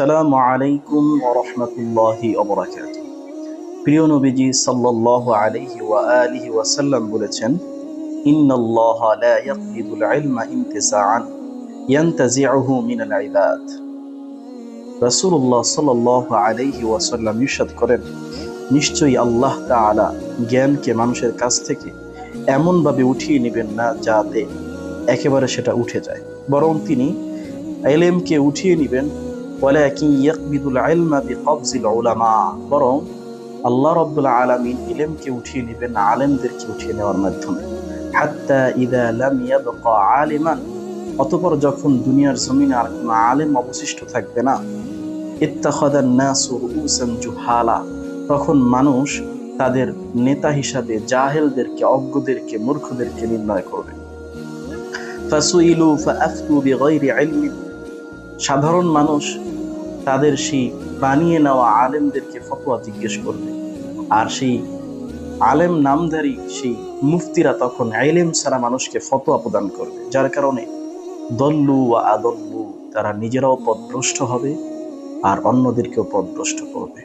আসসালামু আলাইকুম ওয়া রাহমাতুল্লাহি ওয়া বারাকাতুহু। প্রিয় নবীজি সাল্লাল্লাহু আলাইহি ওয়া আলিহি ওয়াসাল্লাম বলেছেন, ইন্নাল্লাহা লা ইয়াকবিদুল ইলমা ইনতিসাআন ইয়ানতাজিউহু মিনাল ইবাদ। রাসূলুল্লাহ সাল্লাল্লাহু আলাইহি ওয়াসাল্লাম ইরশাদ করেন, নিশ্চয়ই আল্লাহ তাআলা জ্ঞানকে মানুষের কাছ থেকে এমন ভাবে উঠিয়ে নেবেন না যাতে একেবারে সেটা উঠে যায়, বরং তিনি ইলমকে উঠিয়ে নেবেন ওয়ালাকিন ইয়াকবিদুল ইলমা বিকবজিল উলামা, বরং আল্লাহ রাব্বুল আলামিন ইলমকে উঠিয়ে নেবেন আলেমদেরকে উঠিয়ে নেওয়ার মাধ্যমে। হাত্তা ইযা লাম ইয়াবকা আলিমান, অতঃপর যখন দুনিয়ার জমিনে আর কোনো আলেম অবশিষ্ট থাকবে না, ইত্তাখাযান নাসু রুউসান জুহালা, তখন মানুষ তাদের নেতা হিসাবে জাহেলদেরকে, অজ্ঞদেরকে, মূর্খদেরকে নির্ণয় করবে। ফাসুইলু ফাআফতু বিগাইরি ইলমিন, সাধারণ মানুষ তাদের সেই বানিয়ে নেওয়া আলেমদেরকে ফতোয়া জিজ্ঞেস করবে, আর সেই আলেম নামধারী সেই মুফতিরা তখন ইলম ছাড়া মানুষকে ফতোয়া প্রদান করবে, যার কারণে দল্লু ওয়া আদল্লু, তারা নিজেরাও পথভ্রষ্ট হবে আর অন্যদেরকেও পথভ্রষ্ট করবে।